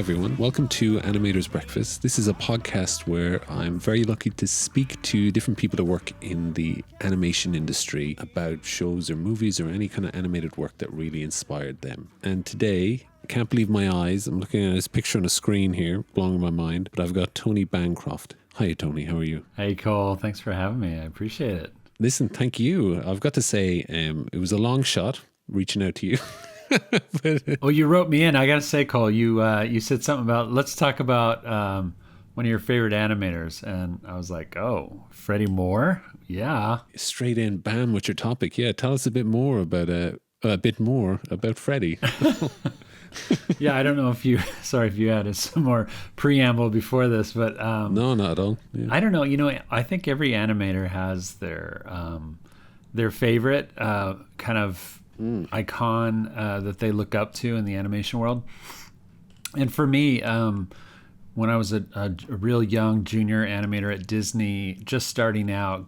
everyone. Welcome to Animator's Breakfast. This is a podcast where I'm very lucky to speak to different people that work in the animation industry about shows or movies or any kind of animated work that really inspired them. And today, I can't believe my eyes. I'm looking at his picture on a screen here, blowing my mind. But I've got Tony Bancroft. Hi, Tony. How are you? Hey, Cole. Thanks for having me. I appreciate it. Listen, thank you. I've got to say, it was a long shot reaching out to you. Oh, you wrote me in. I got to say, Cole, you said something about, let's talk about one of your favorite animators. And I was like, oh, Freddie Moore? Yeah. Straight in, bam, with your topic. Yeah, tell us a bit more about Freddie. Yeah, I don't know if you had some more preamble before this, but no, not at all. Yeah. I don't know. You know, I think every animator has their favorite kind of icon that they look up to in the animation world. And for me, when I was a real young junior animator at Disney, just starting out,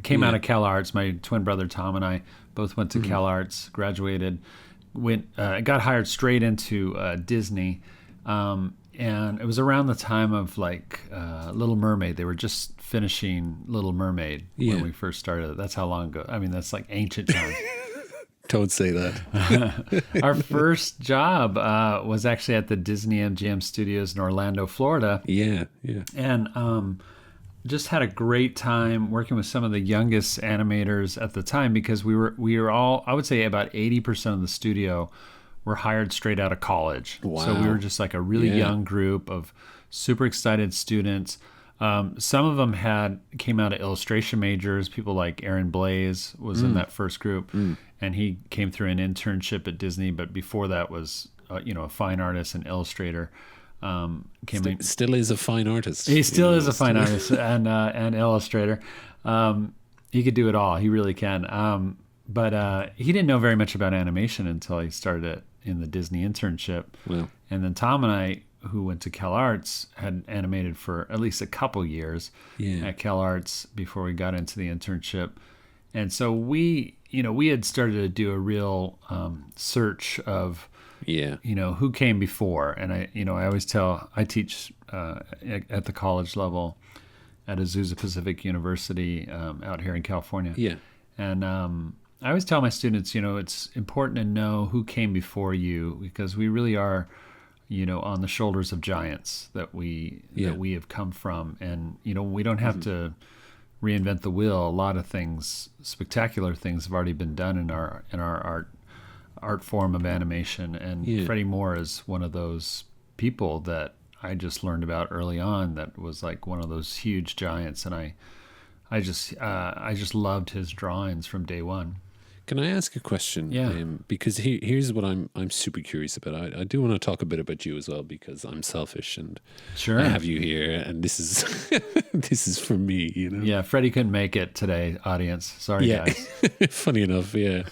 came out of Cal Arts. My twin brother Tom and I both went to Cal Arts, graduated. Got hired straight into Disney, and it was around the time of Little Mermaid. They were just finishing Little Mermaid when we first started. That's how long ago. I mean, that's like ancient times. Don't say that. Our first job was actually at the Disney MGM Studios in Orlando, Florida. Yeah. And just had a great time working with some of the youngest animators at the time, because we were all, I would say about 80% of the studio were hired straight out of college. Wow. So we were just like a really young group of super excited students. Some of them came out of illustration majors. People like Aaron Blaze was in that first group, and he came through an internship at Disney. But before that was, a fine artist and illustrator. Still is a fine artist. He still is a fine artist and illustrator. He could do it all. He really can. But he didn't know very much about animation until he started it in the Disney internship. Well. And then Tom and I, who went to Cal Arts, had animated for at least a couple years at Cal Arts before we got into the internship. And so we had started to do a real search of, who came before. And I always I teach at the college level at Azusa Pacific University out here in California. Yeah. And I always tell my students, it's important to know who came before you, because we really are, on the shoulders of giants that we have come from. And, we don't have to reinvent the wheel. A lot of things, spectacular things, have already been done in our art form of animation. And Freddie Moore is one of those people that I just learned about early on, that was like one of those huge giants. And I just loved his drawings from day one. Can I ask a question? Yeah. Because here's what I'm super curious about. I do want to talk a bit about you as well, because I'm selfish and sure. I have you here, and this is this is for me, Yeah, Freddie couldn't make it today, audience. Sorry, guys. Funny enough, yeah.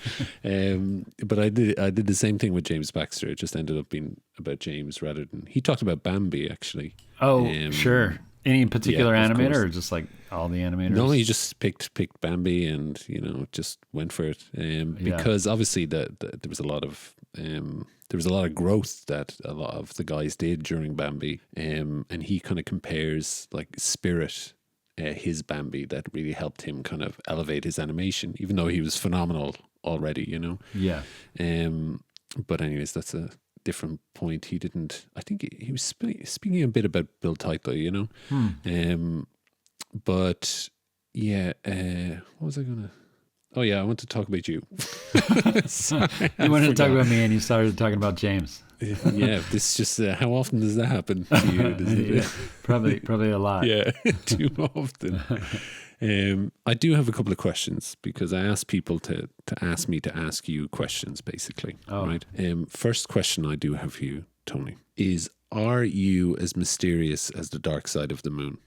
But I did the same thing with James Baxter. It just ended up being about James rather than, he talked about Bambi actually. Oh, sure. Any particular animator, or just like all the animators? No, he just picked Bambi and just went for it. Because obviously there was a lot of growth that a lot of the guys did during Bambi, and he kind of compares like Spirit, his Bambi, that really helped him kind of elevate his animation, even though he was phenomenal already. Yeah. But anyways, that's a different point. He didn't, I think he was speaking a bit about Bill Tytler, but yeah, what was I gonna, I want to talk about you. Sorry, you wanted to talk about me and you started talking about James. Yeah, this is just how often does that happen to you? Probably a lot. Yeah, too often. I do have a couple of questions, because I asked people to ask me to ask you questions, basically. Right. First question I do have for you, Tony, is: are you as mysterious as the dark side of the moon?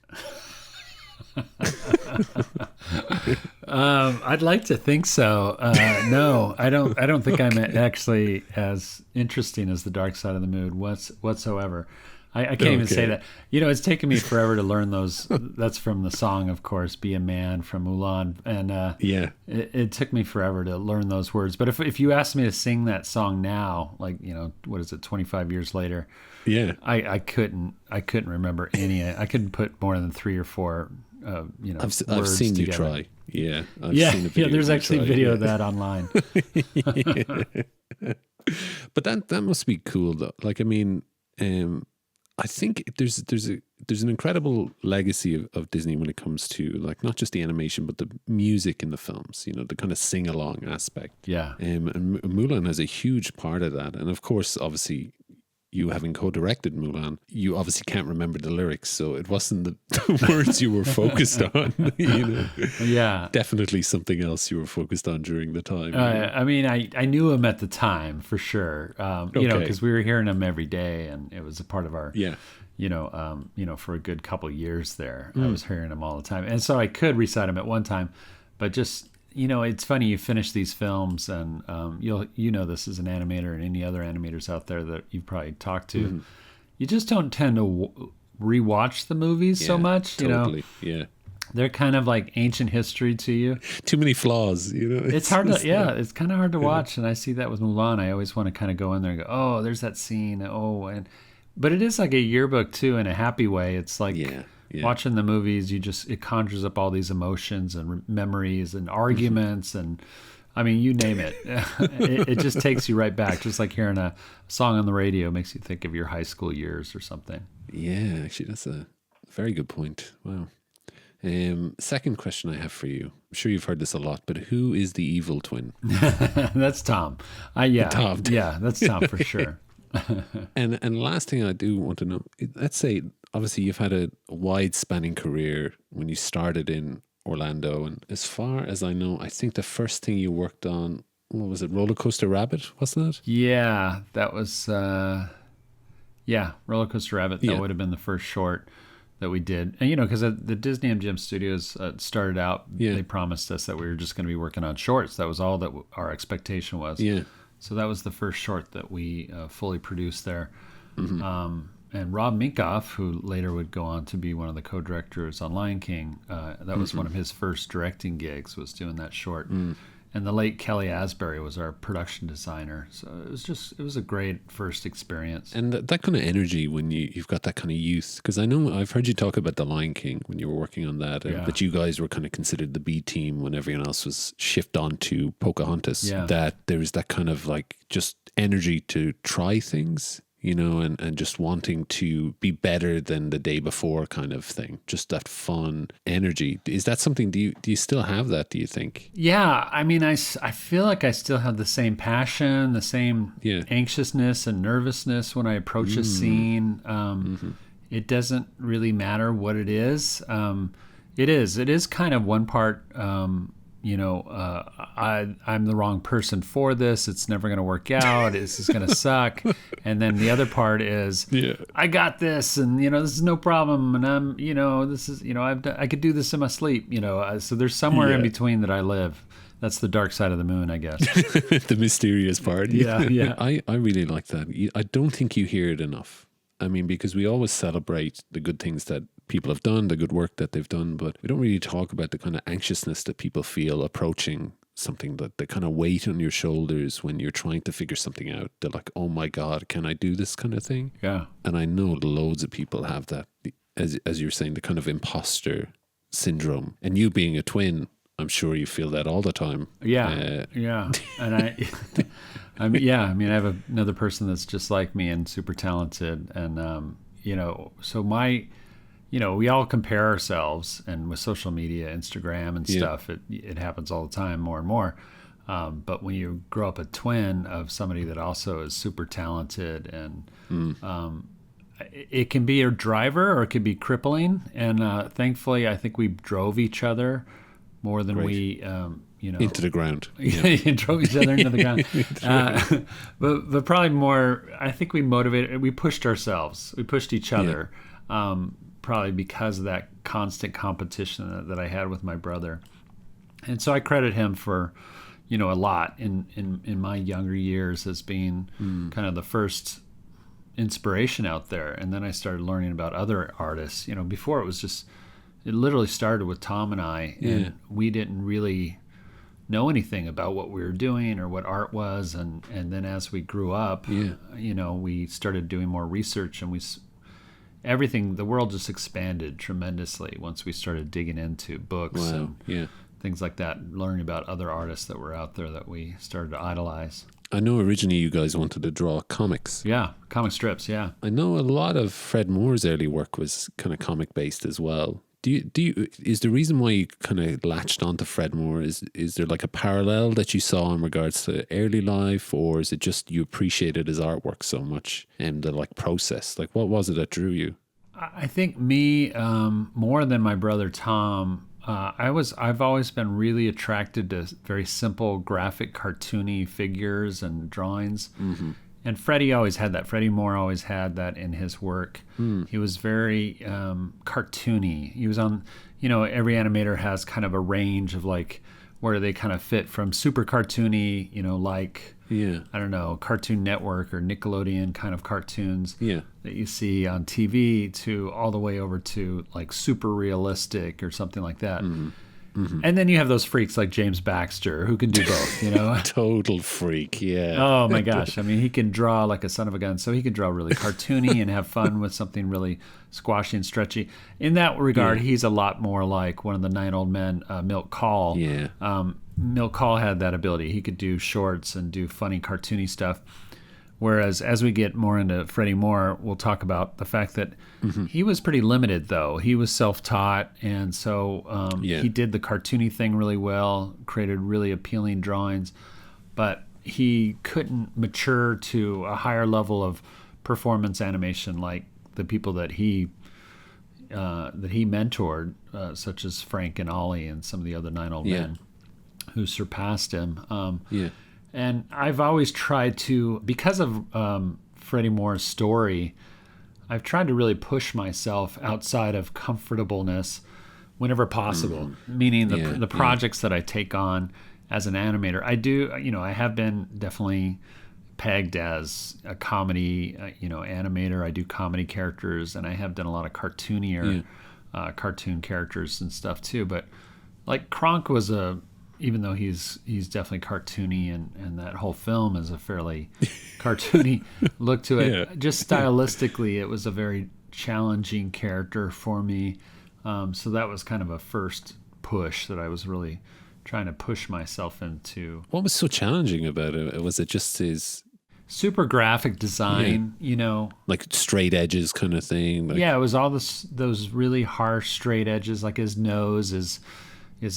I'd like to think so. No, I don't think I'm actually as interesting as the dark side of the moon whatsoever. I can't even say that. It's taken me forever to learn those. That's from the song, of course, "Be a Man" from Mulan, and it took me forever to learn those words. But if you asked me to sing that song now, like what is it, 25 years later? Yeah, I couldn't remember any. I couldn't put more than 3 or 4. I've words seen you together. try. Yeah, There's actually a video of that online. But that must be cool though. Like, I mean, I think there's an incredible legacy of Disney when it comes to like not just the animation but the music in the films. The kind of sing along aspect. Yeah. And Mulan has a huge part of that. And of course, obviously, you having co-directed Mulan, you obviously can't remember the lyrics, so it wasn't the words you were focused on. Yeah, definitely something else you were focused on during the time. I mean, I knew him at the time for sure. Because we were hearing him every day, and it was a part of our. Yeah. For a good couple of years there, I was hearing him all the time, and so I could recite him at one time, but just. It's funny, you finish these films and this as an animator and any other animators out there that you've probably talked to, you just don't tend to rewatch the movies so much. Totally. Yeah. They're kind of like ancient history to you. Too many flaws, It's hard to, it's kind of hard to watch. And I see that with Mulan. I always want to kind of go in there and go, oh, there's that scene. But it is like a yearbook too, in a happy way. It's like, watching the movies, it conjures up all these emotions and memories and arguments and, I mean, you name it. It just takes you right back, just like hearing a song on the radio makes you think of your high school years or something. Yeah, actually, that's a very good point. Wow. Second question I have for you. I'm sure you've heard this a lot, but who is the evil twin? That's Tom. Tom. Yeah, that's Tom for sure. And last thing I do want to know, let's say, obviously you've had a wide spanning career when you started in Orlando, and as far as I know, I think the first thing you worked on, what was it, Roller Coaster Rabbit, wasn't it? Yeah, that was Roller Coaster Rabbit. That would have been the first short that we did. And because the Disney MGM Studios started out, they promised us that we were just going to be working on shorts. That was all that our expectation was. So that was the first short that we fully produced there. And Rob Minkoff, who later would go on to be one of the co-directors on Lion King, that was one of his first directing gigs, was doing that short. And the late Kelly Asbury was our production designer. So it was a great first experience. And that kind of energy when you've got that kind of youth, because I know I've heard you talk about the Lion King when you were working on that, that you guys were kind of considered the B team when everyone else was shift on to Pocahontas, that there was that kind of like just energy to try things. And just wanting to be better than the day before kind of thing. Just that fun energy. Is that something, do you still have that, do you think? Yeah, I mean, I feel like I still have the same passion, the same anxiousness and nervousness when I approach a scene. It doesn't really matter what it is. It is kind of one part, I'm the wrong person for this. It's never going to work out. This is going to suck. And then the other part is, I got this, and this is no problem. And I'm, this is, I could do this in my sleep. So there's somewhere in between that I live. That's the dark side of the moon, I guess. The mysterious part. Yeah. I really like that. I don't think you hear it enough. I mean, because we always celebrate the good things that people have done, the good work that they've done, but we don't really talk about the kind of anxiousness that people feel approaching something, that the kind of weight on your shoulders when you're trying to figure something out. They're like, oh my God, can I do this kind of thing? Yeah. And I know loads of people have that, as you're saying, the kind of imposter syndrome. And you being a twin, I'm sure you feel that all the time. Yeah. And I mean, I have another person that's just like me and super talented. And, so we all compare ourselves, and with social media, Instagram and stuff, it happens all the time, more and more. But when you grow up a twin of somebody that also is super talented, and it can be a driver or it can be crippling. And thankfully, I think we drove each other more than we, into the ground. Drove each other into the ground. But probably more, I think we pushed ourselves. We pushed each other. Probably because of that constant competition that I had with my brother. And so I credit him for, a lot in my younger years as being kind of the first inspiration out there. And then I started learning about other artists. Before it literally started with Tom and I, and we didn't really know anything about what we were doing or what art was. And then as we grew up, we started doing more research, and the world just expanded tremendously once we started digging into books and things like that, learning about other artists that were out there that we started to idolize. I know originally you guys wanted to draw comics. Yeah, comic strips, yeah. I know a lot of Fred Moore's early work was kind of comic based as well. Is the reason why you kind of latched onto Fred Moore, is there like a parallel that you saw in regards to early life, or is it just you appreciated his artwork so much and the like process? Like, what was it that drew you? I think me, more than my brother Tom, I've always been really attracted to very simple graphic cartoony figures and drawings. Mm-hmm. And Freddie always had that. Freddie Moore always had that in his work. He was very cartoony. He was on, every animator has kind of a range of like where they kind of fit from super cartoony, like, I don't know, Cartoon Network or Nickelodeon kind of cartoons that you see on TV, to all the way over to like super realistic or something like that. Mm-hmm. Mm-hmm. And then you have those freaks like James Baxter who can do both, Total freak, yeah. Oh my gosh. I mean, he can draw like a son of a gun. So he can draw really cartoony and have fun with something really squashy and stretchy. In that regard, he's a lot more like one of the 9 Old Men, Milt Kahl. Yeah. Milt Kahl had that ability. He could do shorts and do funny, cartoony stuff. Whereas as we get more into Freddie Moore, we'll talk about the fact that he was pretty limited, though. He was self-taught, and so he did the cartoony thing really well, created really appealing drawings, but he couldn't mature to a higher level of performance animation like the people that he mentored, such as Frank and Ollie and some of the other 9 Old Men who surpassed him. And I've always tried to, because of Freddie Moore's story, I've tried to really push myself outside of comfortableness whenever possible, meaning the projects that I take on as an animator. I do, I have been definitely pegged as a comedy, animator. I do comedy characters, and I have done a lot of cartoonier cartoon characters and stuff too. But like Kronk was even though he's definitely cartoony, and that whole film is a fairly cartoony look to it. Just stylistically, it was a very challenging character for me. So that was kind of a first push that I was really trying to push myself into. What was so challenging about it? Was it just his super graphic design, like straight edges kind of thing? Like... Yeah, it was all those really harsh straight edges, like his nose is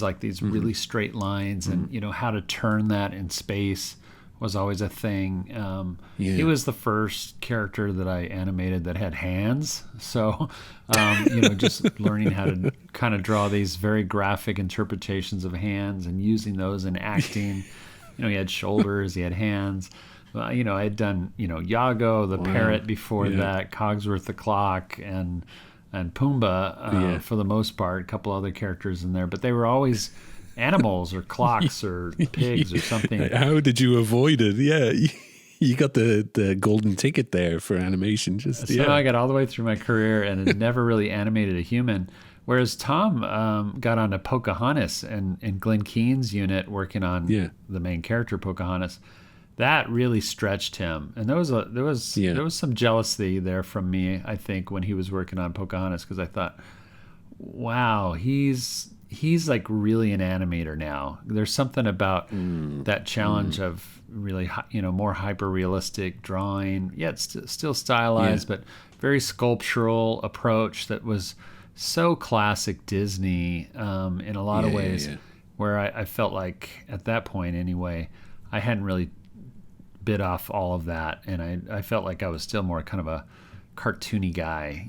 like these really straight lines, and how to turn that in space was always a thing. He was the first character that I animated that had hands, so just learning how to kind of draw these very graphic interpretations of hands and using those in acting. He had shoulders, he had hands. I had done Iago the parrot before that, Cogsworth the clock, and Pumbaa for the most part, a couple other characters in there, but they were always animals or clocks or pigs or something. How did you avoid it? Yeah, you got the golden ticket there for animation. So I got all the way through my career and had never really animated a human, whereas Tom got onto Pocahontas and Glenn Keane's unit working on the main character Pocahontas. That really stretched him, and there was some jealousy there from me, I think, when he was working on Pocahontas, because I thought, wow, he's like really an animator now. There's something about that challenge of really more hyper realistic drawing, yet still stylized, but very sculptural approach that was so classic Disney in a lot of ways, where I felt like at that point anyway, I hadn't really bit off all of that, and I felt like I was still more kind of a cartoony guy,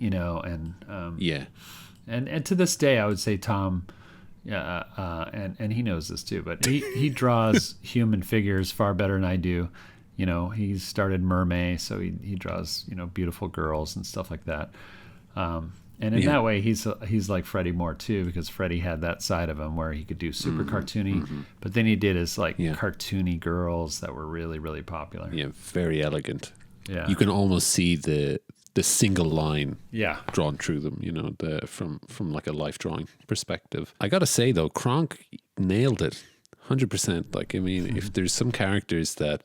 and to this day I would say Tom, and he knows this too, but he draws human figures far better than I do. He started Mermaid, so he draws beautiful girls and stuff like that. And in that way, he's like Freddie Moore too, because Freddie had that side of him where he could do super cartoony, but then he did his cartoony girls that were really, really popular. Yeah, very elegant. Yeah. You can almost see the single line Yeah. drawn through them, from like a life drawing perspective. I gotta say though, Kronk nailed it 100%. Like, I mean, if there's some characters that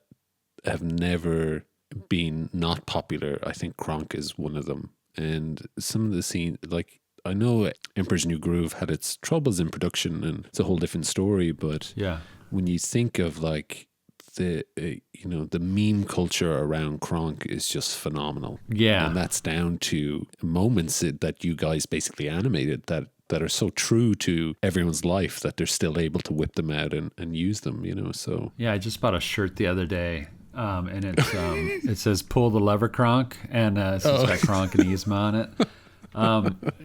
have never been not popular, I think Kronk is one of them. And some of the scenes, like, I know Emperor's New Groove had its troubles in production and it's a whole different story, but Yeah. when you think of like the the meme culture around Kronk is just phenomenal. Yeah. And that's down to moments that you guys basically animated that are so true to everyone's life that they're still able to whip them out and use them, so. Yeah, I just bought a shirt the other day, and it's it says "Pull the lever, Kronk," and it's got Kronk and Yzma on it.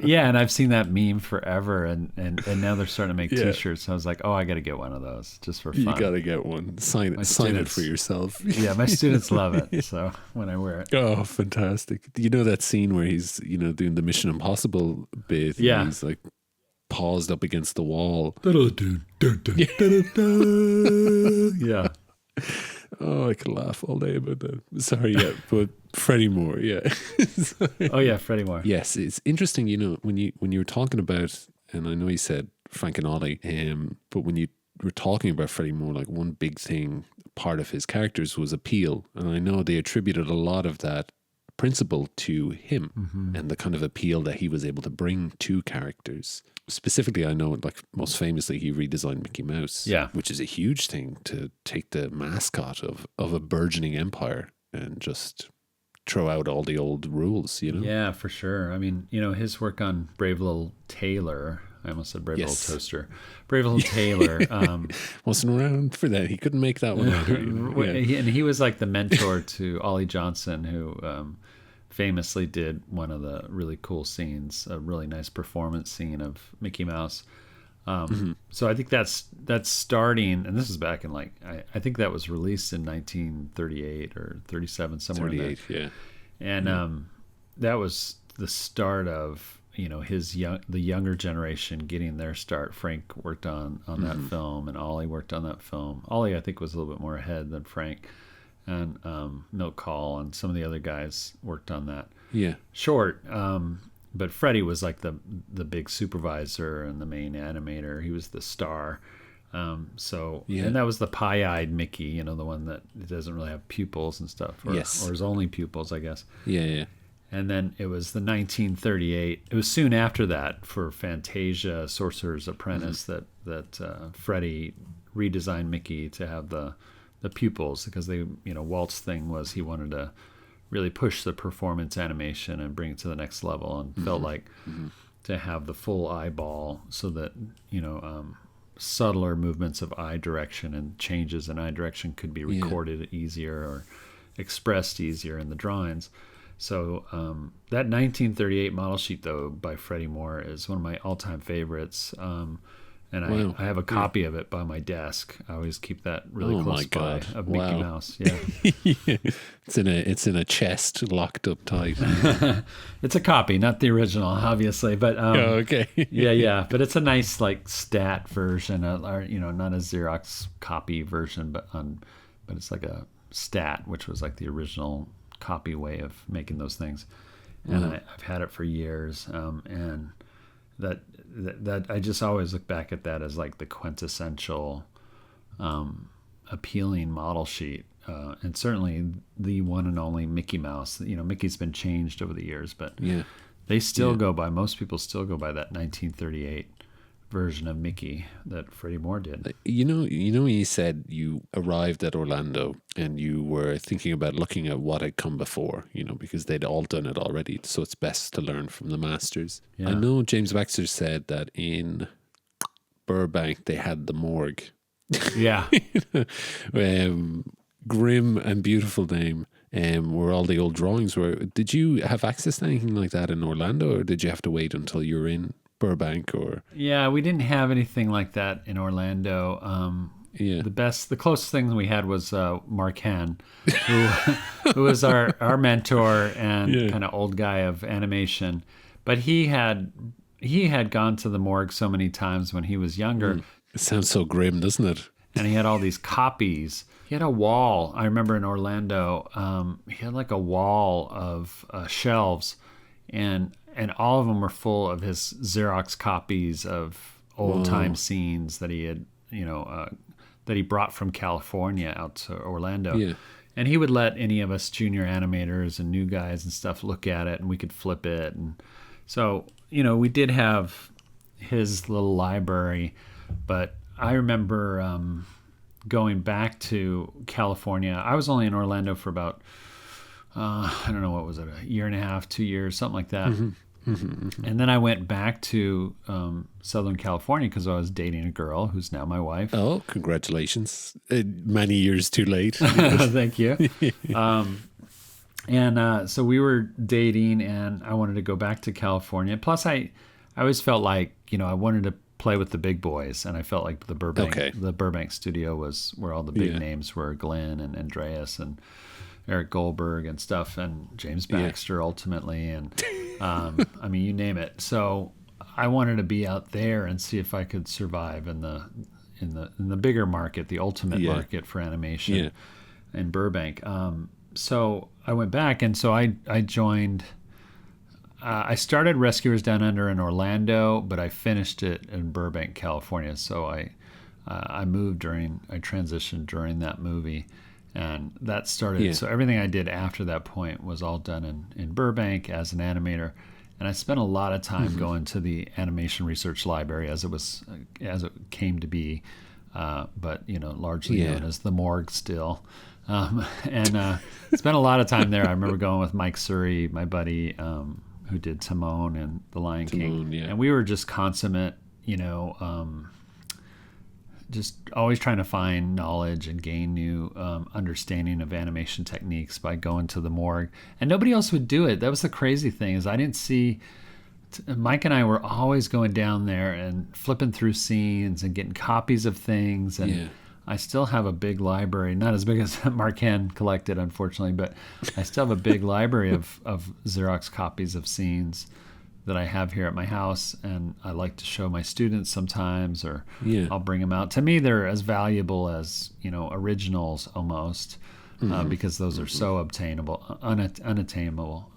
Yeah, and I've seen that meme forever, and now they're starting to make T-shirts. So I was like, oh, I got to get one of those just for fun. You got to get one. Sign it for yourself. Yeah, my students love it. So when I wear it, oh, fantastic! You know that scene where he's doing the Mission Impossible bit? Yeah, and he's like paused up against the wall. Yeah. Oh, I could laugh all day about that. Sorry, but Freddie Moore, Oh yeah, Freddie Moore. Yes, it's interesting. When you were talking about, and I know you said Frank and Ollie, but when you were talking about Freddie Moore, like one big thing, part of his characters was appeal, and I know they attributed a lot of that principle to him and the kind of appeal that he was able to bring to characters. Specifically, I know, like, most famously, he redesigned Mickey Mouse, which is a huge thing to take the mascot of a burgeoning empire and just throw out all the old rules, Yeah, for sure. I mean, his work on Brave Little Tailor. I almost said Brave Little Toaster. Brave Little Tailor. Wasn't around for that. He couldn't make that one either. And he was like the mentor to Ollie Johnson, who famously did one of the really cool scenes, a really nice performance scene of Mickey Mouse. So I think that's starting, and this is back in I think that was released in 1938 or 37, somewhere 38, in there. yeah. And that was the start of the younger generation getting their start. Frank worked on that film, and Ollie worked on that film. Ollie, I think, was a little bit more ahead than Frank. And Milt Kahl and some of the other guys worked on that. Yeah. Short. But Freddie was like the big supervisor and the main animator. He was the star. And that was the pie-eyed Mickey, the one that doesn't really have pupils and stuff. Or his only pupils, I guess. Yeah. And then it was the 1938. It was soon after that for Fantasia, Sorcerer's Apprentice, that Freddie redesigned Mickey to have the pupils, because Walt's thing was he wanted to really push the performance animation and bring it to the next level, and felt like to have the full eyeball so that subtler movements of eye direction and changes in eye direction could be recorded easier or expressed easier in the drawings. So that 1938 model sheet, though, by Freddie Moore is one of my all-time favorites. And I have a copy of it by my desk. I always keep that really close by, of Mickey Mouse. Yeah. It's in a chest, locked up tight. It's a copy, not the original, obviously. But okay. yeah. But it's a nice stat version, or not a Xerox copy version, but it's like a stat, which was like the original copy way of making those things. And I've had it for years, and that I just always look back at that as like the quintessential appealing model sheet, and certainly the one and only Mickey Mouse. Mickey's been changed over the years, but they still go by, most people still go by that 1938 version of Mickey that Freddie Moore did. When you said you arrived at Orlando and you were thinking about looking at what had come before, because they'd all done it already, so it's best to learn from the masters. I know James Waxter said that in Burbank they had the morgue. Yeah. Grim and beautiful name, where all the old drawings were. Did you have access to anything like that in Orlando, or did you have to wait until you were in Burbank? Or we didn't have anything like that in Orlando. The closest thing we had was Mark Henn, who was our mentor and kind of old guy of animation. But he had gone to the morgue so many times when he was younger. It sounds so grim, doesn't it? And he had all these copies He had a wall. I remember in Orlando, he had like a wall of shelves, and all of them were full of his Xerox copies of old time scenes that he had, that he brought from California out to Orlando. Yeah. And he would let any of us junior animators and new guys and stuff look at it, and we could flip it. And so, we did have his little library, but I remember going back to California. I was only in Orlando for about, I don't know, what was it, a year and a half, 2 years, something like that. And then I went back to Southern California because I was dating a girl who's now my wife. Oh, congratulations. Many years too late. Thank you. So we were dating, and I wanted to go back to California. Plus, I always felt like, I wanted to play with the big boys, and I felt like the Burbank studio was where all the big names were, Glenn and Andreas and Eric Goldberg and stuff, and James Baxter ultimately, and you name it. So I wanted to be out there and see if I could survive in the bigger market, the ultimate market for animation in Burbank. So I went back, and so I joined. I started Rescuers Down Under in Orlando, but I finished it in Burbank, California. So I transitioned during that movie. And that started, so everything I did after that point was all done in Burbank as an animator. And I spent a lot of time going to the Animation Research Library as it came to be, but largely known as the morgue still. And spent a lot of time there. I remember going with Mike Surrey, my buddy, who did Timon and The Lion King. Yeah. And we were just consummate, just always trying to find knowledge and gain new understanding of animation techniques by going to the morgue. And nobody else would do it. That was the crazy thing, is I didn't see... Mike and I were always going down there and flipping through scenes and getting copies of things. And I still have a big library, not as big as Mark Hand collected, unfortunately, but I still have a big library of Xerox copies of scenes that I have here at my house, and I like to show my students sometimes, or I'll bring them out. To me, they're as valuable as originals almost, because those are so unattainable.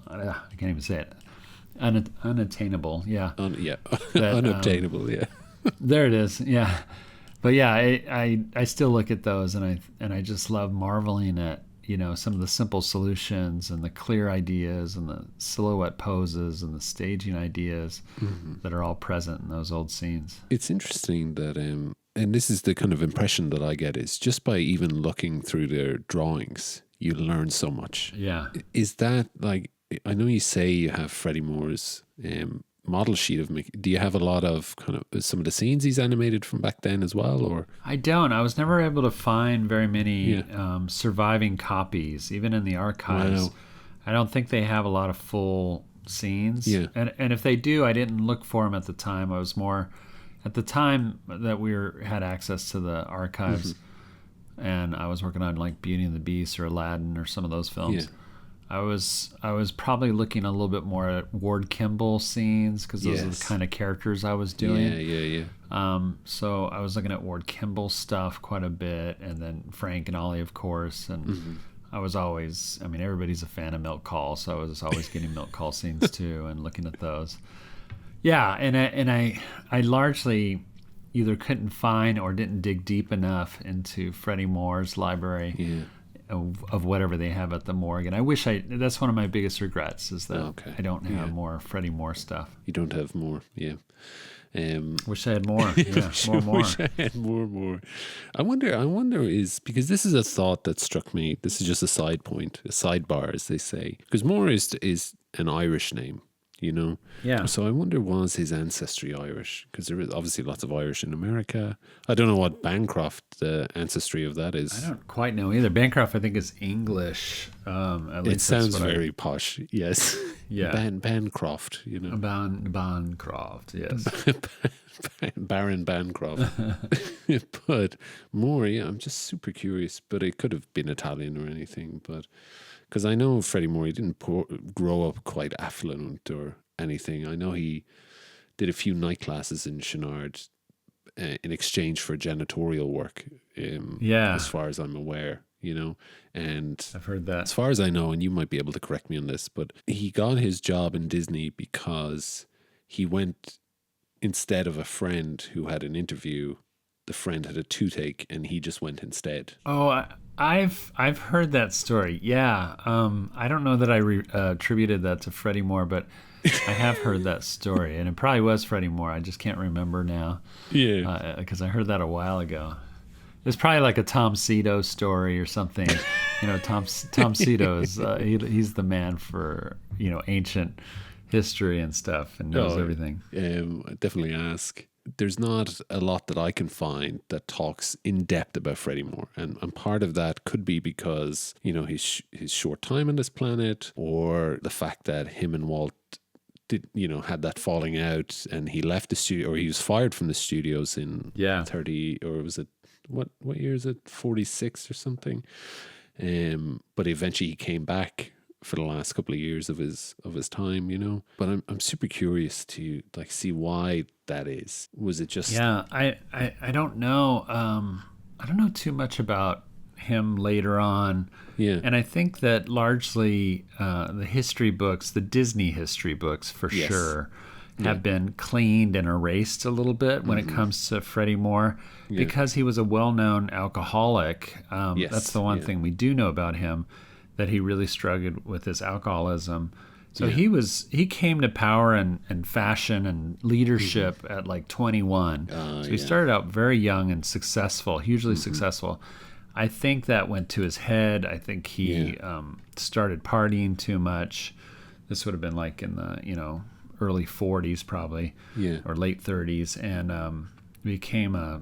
I can't even say it. Unattainable, unobtainable, There it is, But I still look at those, and I just love marveling at some of the simple solutions and the clear ideas and the silhouette poses and the staging ideas that are all present in those old scenes. It's interesting that, and this is the kind of impression that I get, is just by even looking through their drawings, you learn so much. Yeah. Is that like, I know you say you have Freddie Moore's model sheet of Mickey. Do you have a lot of kind of some of the scenes he's animated from back then as well, or? I don't. I was never able to find very many surviving copies, even in the archives. Wow. I don't think they have a lot of full scenes. Yeah. And if they do, I didn't look for them at the time. I was more at the time that had access to the archives, and I was working on like Beauty and the Beast or Aladdin or some of those films. Yeah. I was probably looking a little bit more at Ward Kimball scenes, because those are the kind of characters I was doing. So I was looking at Ward Kimball stuff quite a bit, and then Frank and Ollie, of course. And I was always, everybody's a fan of Milk Call, so I was always getting Milk Call scenes too and looking at those. Yeah, and I largely either couldn't find or didn't dig deep enough into Freddie Moore's library. Yeah. Of whatever they have at the morgue, and I wish that's one of my biggest regrets, is that I don't have more Freddie Moore stuff. You don't have more, wish I had more. More. Wish I had more. I wonder is, because this is a thought that struck me. This is just a side point, a sidebar, as they say, because Moore is an Irish name. Yeah. So I wonder, was his ancestry Irish? Because there is obviously lots of Irish in America. I don't know what Bancroft, the ancestry of that is. I don't quite know either. Bancroft, I think, is English. At least it sounds very posh. Yes. Yeah. Bancroft, Bancroft, yes. Baron Bancroft. But Moore, I'm just super curious. But it could have been Italian or anything, but... Because I know Freddie Moore, he didn't grow up quite affluent or anything. I know he did a few night classes in Chenard in exchange for janitorial work. As far as I'm aware, and I've heard that. As far as I know, and you might be able to correct me on this, but he got his job in Disney because he went instead of a friend who had an interview. The friend had a toothache, and he just went instead. Oh, I've heard that story. Yeah, I don't know that I attributed that to Freddie Moore, but I have heard that story, and it probably was Freddie Moore. I just can't remember now. Yeah, because I heard that a while ago. It's probably like a Tom Cito story or something. Tom Cito is he's the man for ancient history and stuff, and knows everything. Definitely ask. There's not a lot that I can find that talks in depth about Freddie Moore, and part of that could be because his short time on this planet, or the fact that him and Walt had that falling out, and he left the studio, or he was fired from the studios in 30, or was it what year is it, 46 or something? But eventually he came back for the last couple of years of his time, But I'm super curious to see why that is. Was it just? Yeah, I don't know. I don't know too much about him later on. Yeah, and I think that largely the history books, the Disney history books for sure, have been cleaned and erased a little bit when it comes to Freddie Moore, because he was a well-known alcoholic. That's the one thing we do know about him, that he really struggled with his alcoholism. So he came to power and fashion and leadership at like 21. So he started out very young and successful, hugely successful. I think that went to his head. I think he started partying too much. This would have been like in the early 40s probably, or late 30s, and became a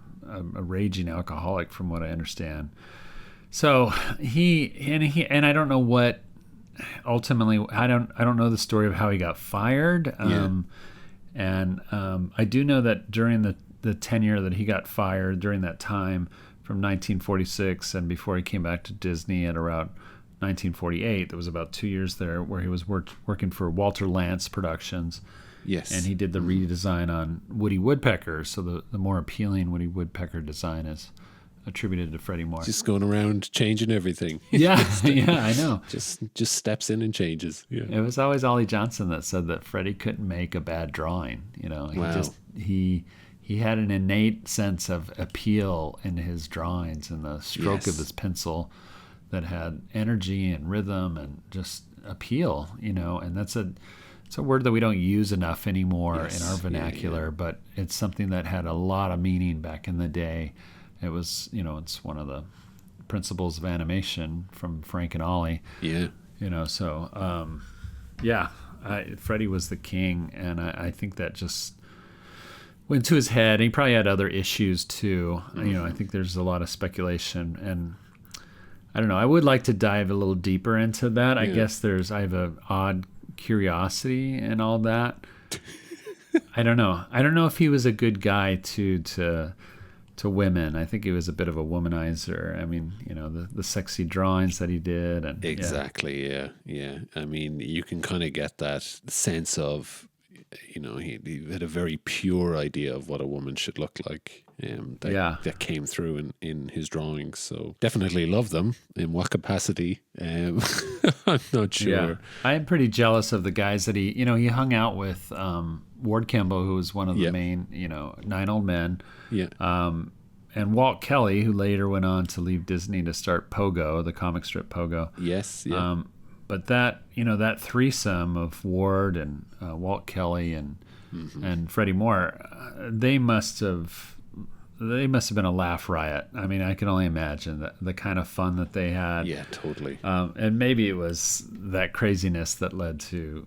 raging alcoholic, from what I understand. So he I don't know what ultimately. I don't know the story of how he got fired. And I do know that during the tenure that he got fired, during that time from 1946 and before he came back to Disney at around 1948, there was about 2 years there where he was working for Walter Lantz Productions. Yes. And he did the redesign on Woody Woodpecker, so the more appealing Woody Woodpecker design is attributed to Freddie Moore. Just going around changing everything. Yeah, I know. Just steps in and changes. Yeah. It was always Ollie Johnson that said that Freddie couldn't make a bad drawing. He had an innate sense of appeal in his drawings, and the stroke of his pencil that had energy and rhythm and just appeal, and it's a word that we don't use enough anymore in our vernacular, but it's something that had a lot of meaning back in the day. It was, it's one of the principles of animation from Frank and Ollie. Yeah. Freddie was the king, and I think that just went to his head. He probably had other issues too. I think there's a lot of speculation, and I don't know. I would like to dive a little deeper into that. I guess I have an odd curiosity and all that. I don't know. I don't know if he was a good guy to women. I think he was a bit of a womanizer. I mean, the sexy drawings that he did. And exactly. Yeah. I mean, you can kind of get that sense of, he had a very pure idea of what a woman should look like. That came through in his drawings. So definitely love them. In what capacity? I'm not sure. Yeah. I'm pretty jealous of the guys that he hung out with. Ward Kimball, who was one of the main, 9 Old Men. Yeah. And Walt Kelly, who later went on to leave Disney to start Pogo, the comic strip Pogo. Yes. Yeah. But that that threesome of Ward and Walt Kelly and Freddie Moore, they must have been a laugh riot. I mean, I can only imagine the kind of fun that they had. Yeah, totally. And maybe it was that craziness that led to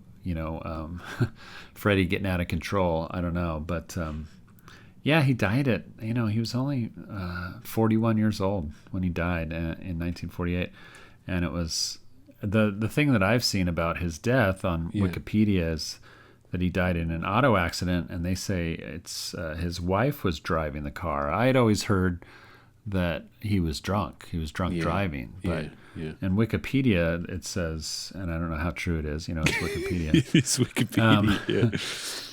Freddie getting out of control. I don't know, but he died at he was only 41 years old when he died in 1948, and it was. The thing that I've seen about his death on Wikipedia is that he died in an auto accident, and they say it's his wife was driving the car. I had always heard that he was drunk. He was drunk driving. But in Wikipedia, it says, and I don't know how true it is, it's Wikipedia. It's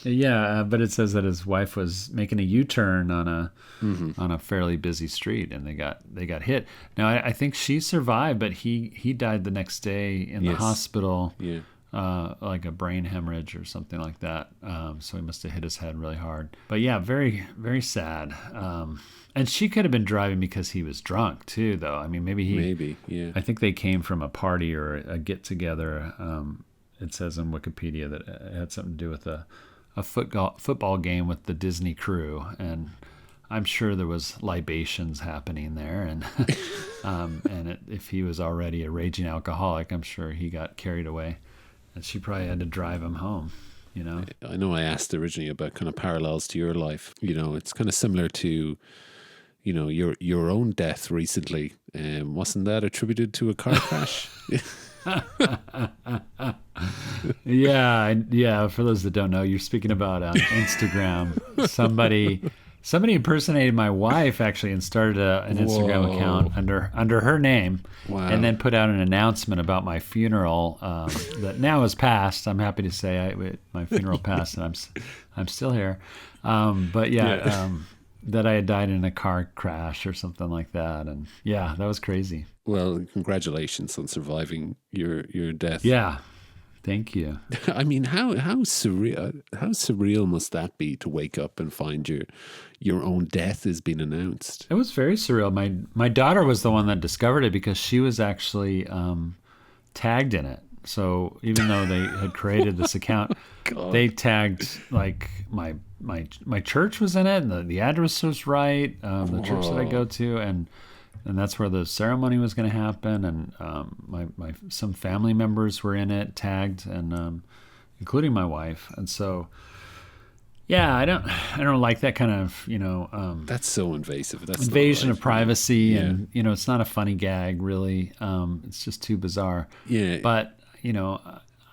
Wikipedia, but it says that his wife was making a U-turn on a fairly busy street, and they got hit. Now, I think she survived, but he died the next day in the hospital. Yeah. Like a brain hemorrhage or something like that. So he must have hit his head really hard. But yeah, very, very sad. And she could have been driving because he was drunk too, though. I mean, maybe, yeah. I think they came from a party or a get together. It says in Wikipedia that it had something to do with a football game with the Disney crew, and I'm sure there was libations happening there, and if he was already a raging alcoholic, I'm sure he got carried away. And she probably had to drive him home, I know I asked originally about kind of parallels to your life. It's kind of similar to, your own death recently. Wasn't that attributed to a car crash? Yeah. For those that don't know, you're speaking about on Instagram. Somebody impersonated my wife actually and started an Instagram account under her name, and then put out an announcement about my funeral that now is past. I'm happy to say my funeral passed, and I'm still here. That I had died in a car crash or something like that, and that was crazy. Well, congratulations on surviving your death. Yeah. Thank you. I mean, how surreal must that be to wake up and find your own death has been announced? It was very surreal. My daughter was the one that discovered it because she was actually tagged in it. So even though they had created this account, they tagged like my church was in it, and the address was right, the church that I go to, and that's where the ceremony was going to happen, and my some family members were in it, tagged, and including my wife. And so, I don't like that kind of that's so invasive. That's invasion of privacy, and it's not a funny gag really. It's just too bizarre. Yeah. But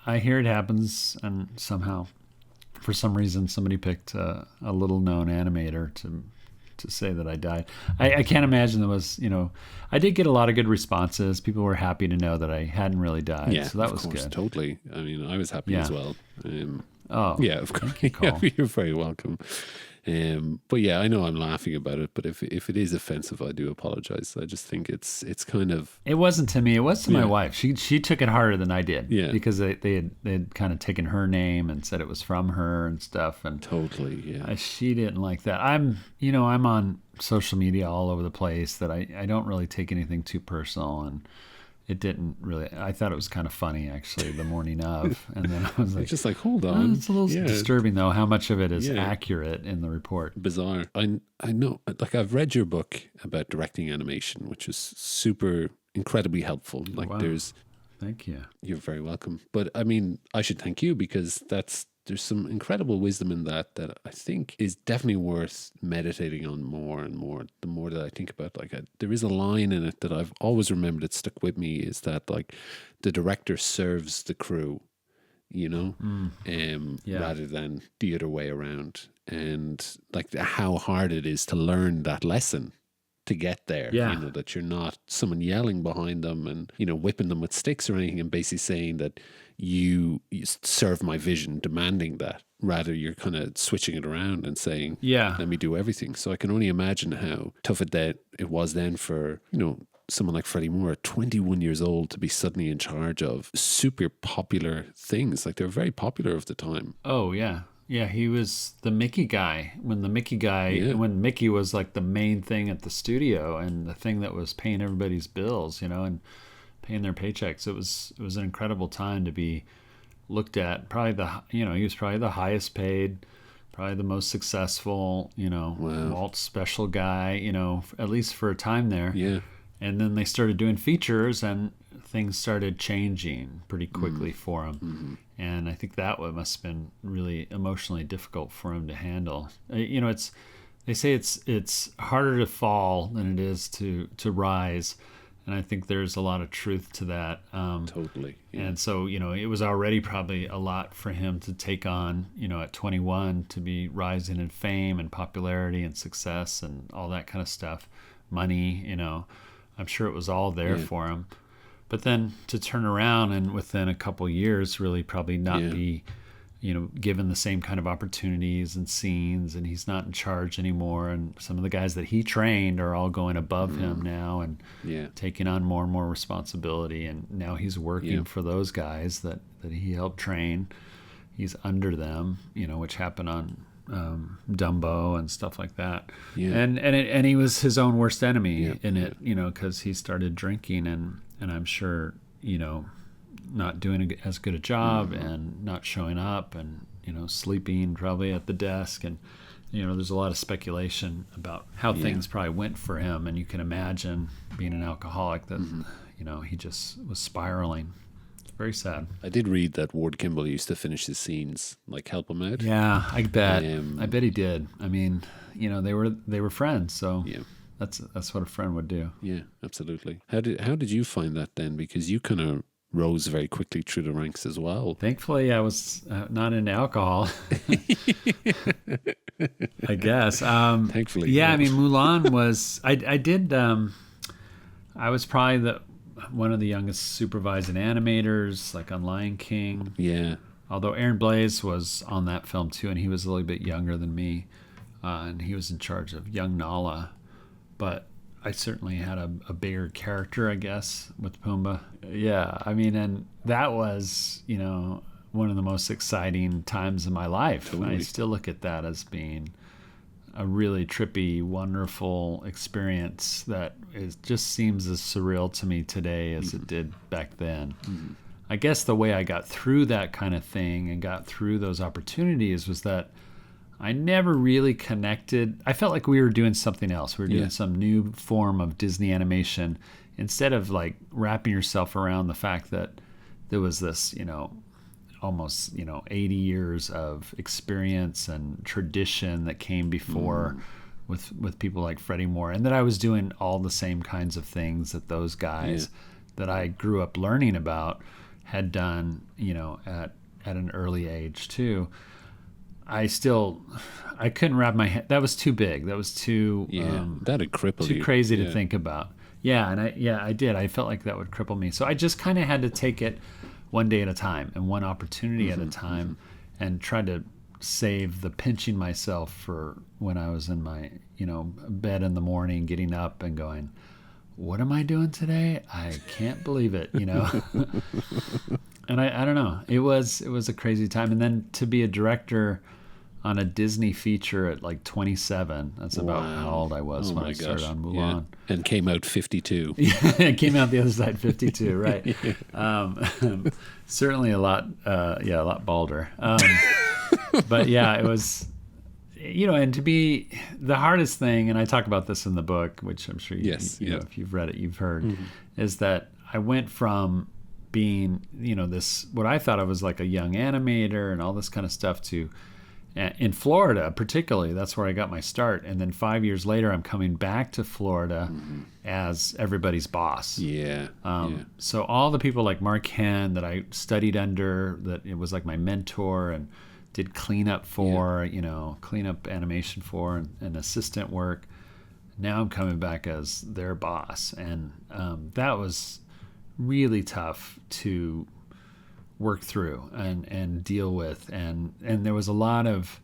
I hear it happens, and somehow, for some reason, somebody picked a little known animator to say that I died. I can't imagine there was, I did get a lot of good responses. People were happy to know that I hadn't really died. Yeah, so that of was course, good. Totally. I mean, I was happy as well. Yeah, of course. Thank you, You're very welcome. But yeah, I know I'm laughing about it, but if it is offensive, I do apologize. I just think it's kind of... It wasn't to me. It was to my wife. She took it harder than I did. Yeah. Because they had kind of taken her name and said it was from her and stuff. And totally, yeah. She didn't like that. I'm on social media all over the place that I don't really take anything too personal, and it didn't really. I thought it was kind of funny actually the morning of, and then I was like, just like, hold on. It's a little disturbing though how much of it is accurate in the report. Bizarre. I know. Like I've read your book about directing animation, which is super incredibly helpful. Like there's. Thank you. You're very welcome. But I mean, I should thank you because there's some incredible wisdom in that I think is definitely worth meditating on more and more. The more that I think about, there is a line in it that I've always remembered, it stuck with me, is that like the director serves the crew, rather than the other way around. And like how hard it is to learn that lesson to get there, that you're not someone yelling behind them and, whipping them with sticks or anything and basically saying that you serve my vision, demanding that. Rather, you're kind of switching it around and saying, let me do everything. So I can only imagine how tough it was then for, someone like Freddie Moore, 21 years old, to be suddenly in charge of super popular things. Like, they're very popular of the time. Oh, yeah. Yeah, he was the Mickey guy. When Mickey was like the main thing at the studio and the thing that was paying everybody's bills, and paying their paychecks. It was an incredible time to be looked at. Probably he was probably the highest paid, probably the most successful, Walt special guy, at least for a time there. Yeah. And then they started doing features and things started changing pretty quickly for him. Mm-hmm. And I think that must have been really emotionally difficult for him to handle. They say it's harder to fall than it is to rise. And I think there's a lot of truth to that. Totally. Yeah. And so, it was already probably a lot for him to take on, at 21, to be rising in fame and popularity and success and all that kind of stuff. money, I'm sure it was all there for him. But then to turn around and within a couple years really probably not be, given the same kind of opportunities and scenes, and he's not in charge anymore. And some of the guys that he trained are all going above him now and taking on more and more responsibility. And now he's working for those guys that he helped train. He's under them, which happened on Dumbo and stuff like that. And he was his own worst enemy in it, because he started drinking and I'm sure, not doing as good a job and not showing up and, sleeping probably at the desk. And, there's a lot of speculation about how things probably went for him. And you can imagine being an alcoholic that, he just was spiraling. It's very sad. I did read that Ward Kimball used to finish his scenes, like help him out. Yeah, I bet. I bet he did. I mean, they were friends. So that's what a friend would do. Yeah, absolutely. How did you find that then? Because you kind of rose very quickly through the ranks as well. Thankfully, I was not into alcohol. I guess. Thankfully. Yeah, I mean, Mulan was. I did. I was probably one of the youngest supervising animators, like on Lion King. Yeah. Although Aaron Blaise was on that film too, and he was a little bit younger than me, and he was in charge of young Nala. But I certainly had a bigger character, I guess, with Pumbaa. Yeah, I mean, and that was, one of the most exciting times in my life. Totally. I still look at that as being a really trippy, wonderful experience that just seems as surreal to me today as it did back then. Mm-hmm. I guess the way I got through that kind of thing and got through those opportunities was that I never really connected. I felt like we were doing something else. We were doing some new form of Disney animation instead of like wrapping yourself around the fact that there was this, almost, 80 years of experience and tradition that came before with people like Freddie Moore, and that I was doing all the same kinds of things that those guys that I grew up learning about had done, at an early age too. I couldn't wrap my head. That was too big. That was too that'd cripple too you. Crazy to think about. Yeah, and I did. I felt like that would cripple me. So I just kind of had to take it one day at a time and one opportunity at a time, and try to save the pinching myself for when I was in my bed in the morning, getting up and going, what am I doing today? I can't believe it. And I don't know. It was a crazy time. And then to be a director on a Disney feature at like 27. That's about how old I was when I started on Mulan. Yeah. And came out 52. Yeah, it came out the other side 52, right. Certainly a lot balder. But yeah, it was, and to be the hardest thing, and I talk about this in the book, which I'm sure if you've read it, you've heard, is that I went from being, this, what I thought of as like a young animator and all this kind of stuff to, in Florida particularly, that's where I got my start. And then 5 years later, I'm coming back to Florida as everybody's boss. So all the people like Mark Henn that I studied under, that it was like my mentor and did cleanup for, cleanup animation for and assistant work. Now I'm coming back as their boss. And that was really tough to work through and deal with. And there was a lot of,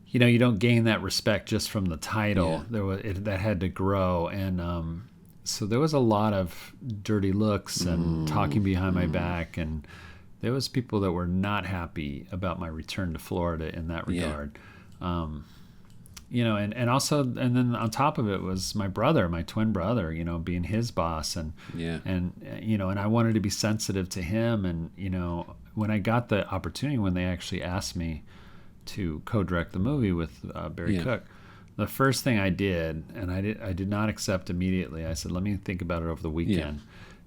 you don't gain that respect just from the title. That had to grow. And so there was a lot of dirty looks and talking behind my back. And there was people that were not happy about my return to Florida in that regard. And also, and then on top of it was my brother, my twin brother, being his boss, and I wanted to be sensitive to him. And, when I got the opportunity, when they actually asked me to co-direct the movie with Barry Cook, the first thing I did, and I did not accept immediately. I said, let me think about it over the weekend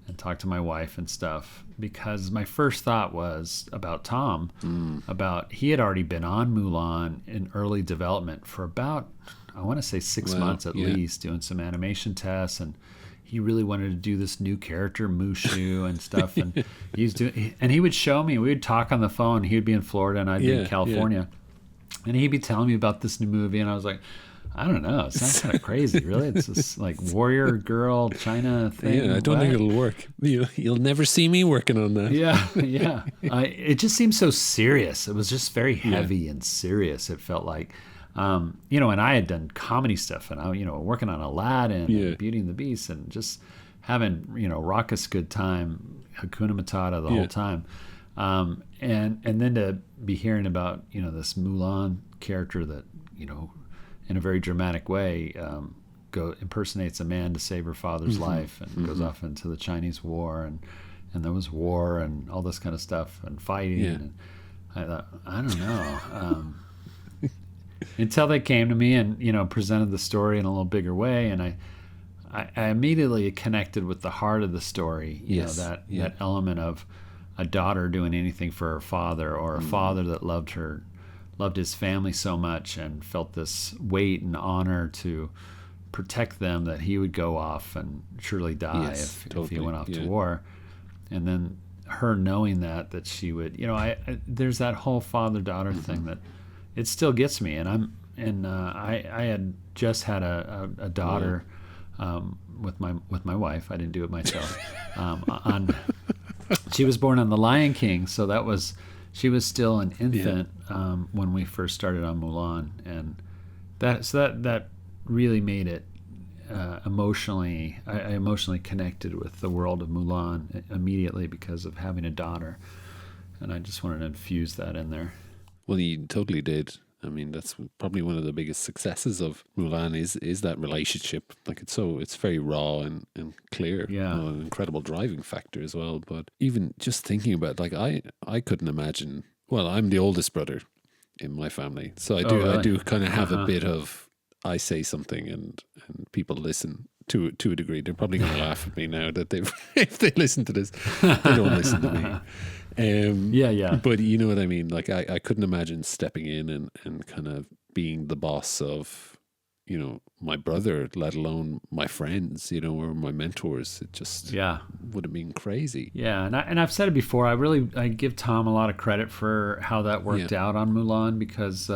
and talk to my wife and stuff, because my first thought was about Tom, about he had already been on Mulan in early development for about, I want to say 6 months at least, doing some animation tests, and he really wanted to do this new character, Mushu, and stuff. And he would show me, we would talk on the phone. He would be in Florida and I'd be in California. And he'd be telling me about this new movie, and I was like, I don't know. It sounds kind of crazy, really. It's this like warrior girl China thing. Yeah, I don't think it'll work. You'll never see me working on that. Yeah, yeah. It just seemed so serious. It was just very heavy and serious. It felt like, you know, and I had done comedy stuff, and I, you know, working on Aladdin and Beauty and the Beast, and just having, you know, raucous good time, Hakuna Matata the whole time. And then to be hearing about, you know, this Mulan character that, you know, in a very dramatic way, impersonates a man to save her father's life, and goes off into the Chinese War, and there was war and all this kind of stuff and fighting. And I thought, I don't know. Until they came to me and, you know, presented the story in a little bigger way, and I immediately connected with the heart of the story. You know, that element of a daughter doing anything for her father, or a father that loved his family so much and felt this weight and honor to protect them, that he would go off and surely die if he went off to war. And then her knowing that she would, you know, there's that whole father-daughter thing that it still gets me. And I had just had a daughter with my wife. I didn't do it myself. She was born on The Lion King, so she was still an infant when we first started on Mulan, and that really made it emotionally. I emotionally connected with the world of Mulan immediately because of having a daughter, and I just wanted to infuse that in there. Well, you totally did. I mean, that's probably one of the biggest successes of Mulan is that relationship. Like, it's very raw and clear. Yeah. An incredible driving factor as well. But even just thinking about, like, I couldn't imagine. Well, I'm the oldest brother in my family, so I do kind of have a bit of, I say something and people listen to a degree. They're probably going to laugh at me now that if they listen to this, they don't listen to me. But you know what I mean? Like, I couldn't imagine stepping in and kind of being the boss of, you know, my brother, let alone my friends, you know, or my mentors. It just would have been crazy. Yeah, and I've said it before. I give Tom a lot of credit for how that worked out on Mulan, because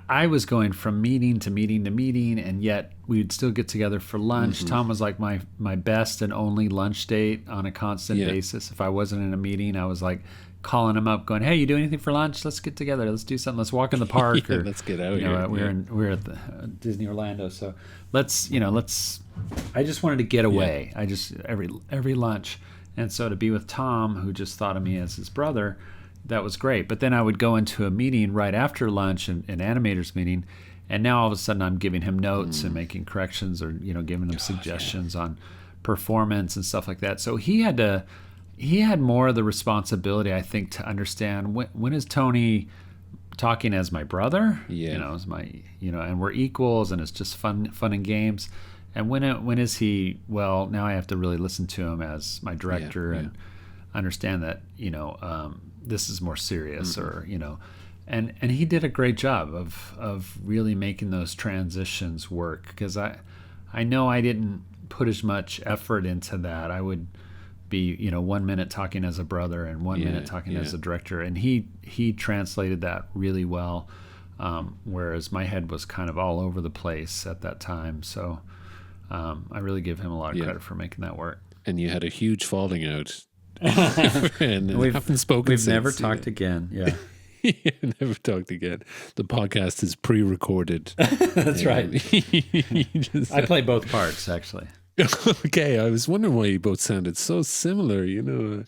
I was going from meeting to meeting to meeting, and yet we'd still get together for lunch. Tom was like my best and only lunch date on a constant basis. If I wasn't in a meeting, I was like calling him up, going, "Hey, you do anything for lunch? Let's get together. Let's do something. Let's walk in the park, or let's get out you know, here." We're at the Disney Orlando, so let's. I just wanted to get away. I just every lunch, and so to be with Tom, who just thought of me as his brother, that was great. But then I would go into a meeting right after lunch, an animators meeting, and now all of a sudden I'm giving him notes and making corrections, or, you know, giving him suggestions on performance and stuff like that. So he had more of the responsibility, I think, to understand when is Tony talking as my brother, you know, as my, you know, and we're equals and it's just fun and games. And when is he, well, now I have to really listen to him as my director and understand that, you know, this is more serious, or, you know, and he did a great job of really making those transitions work, because I know I didn't put as much effort into that. I would be, you know, 1 minute talking as a brother and 1 minute talking as a director, and he translated that really well, whereas my head was kind of all over the place at that time. So I really give him a lot of credit for making that work. And you had a huge falling out. And haven't spoken we've since. Never talked again. Never talked again. The podcast is pre-recorded. That's right. I play both parts, actually. Okay, I was wondering why you both sounded so similar, you know.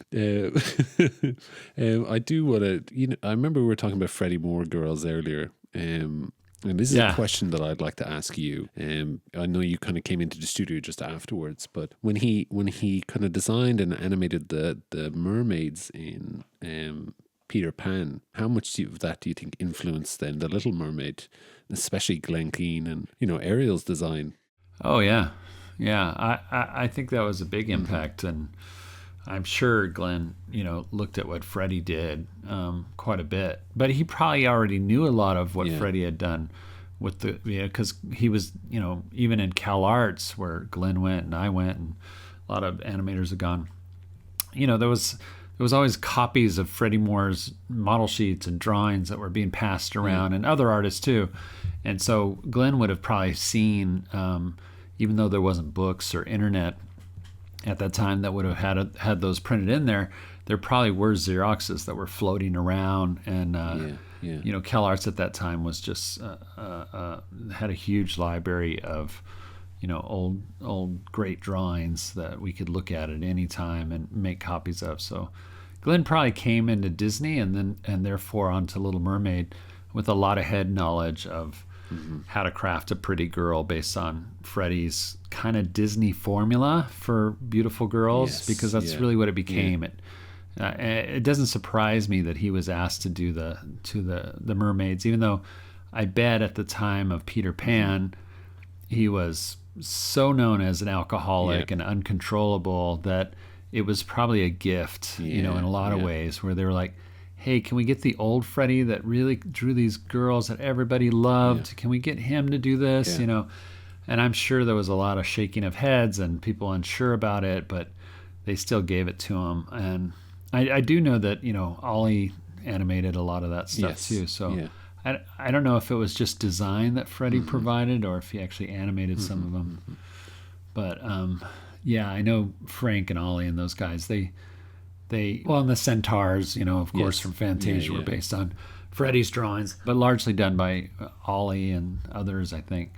I do want to, you know, I remember we were talking about Freddie Moore girls earlier, and this is a question that I'd like to ask you. I know you kind of came into the studio just afterwards, but when he kind of designed and animated the mermaids in Peter Pan, how much of that do you think influenced then the Little Mermaid, especially Glen Keane and, you know, Ariel's design? Oh yeah. I think that was a big impact, and I'm sure Glenn, you know, looked at what Freddie did quite a bit, but he probably already knew a lot of what Freddie had done with the, you know, because he was, you know, even in Cal Arts where Glenn went and I went and a lot of animators have gone, you know, there was was always copies of Freddie Moore's model sheets and drawings that were being passed around, and other artists too. And so Glenn would have probably seen, even though there wasn't books or internet at that time that would have had those printed in there, there probably were Xeroxes that were floating around. And you know, CalArts at that time was just had a huge library of, you know, old great drawings that we could look at any time and make copies of. So Glenn probably came into Disney and therefore onto Little Mermaid with a lot of head knowledge of how to craft a pretty girl based on Freddie's kind of Disney formula for beautiful girls, because that's really what it became. It doesn't surprise me that he was asked to do the mermaids, even though I bet at the time of Peter Pan, he was so known as an alcoholic and uncontrollable that it was probably a gift, you know, in a lot of ways, where they were like, hey, can we get the old Freddie that really drew these girls that everybody loved? Can we get him to do this? You know, and I'm sure there was a lot of shaking of heads and people unsure about it, but they still gave it to him. And I do know that, you know, Ollie animated a lot of that stuff too. So I don't know if it was just design that Freddie provided or if he actually animated some of them. But yeah, I know Frank and Ollie and those guys, they well, and the centaurs, you know, of course, from Fantasia were based on Freddie's drawings, but largely done by Ollie and others, I think.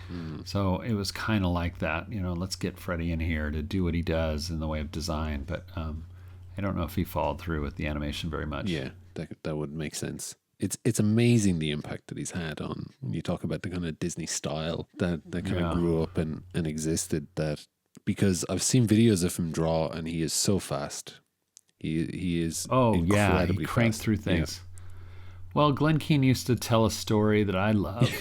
So it was kind of like that, you know, let's get Freddie in here to do what he does in the way of design. But I don't know if he followed through with the animation very much. Yeah, that would make sense. It's amazing the impact that he's had on, when you talk about the kind of Disney style that kind of grew up and existed, that because I've seen videos of him draw and he is so fast. He is incredibly he cranked fast. through things. Well, Glenn Keane used to tell a story that I love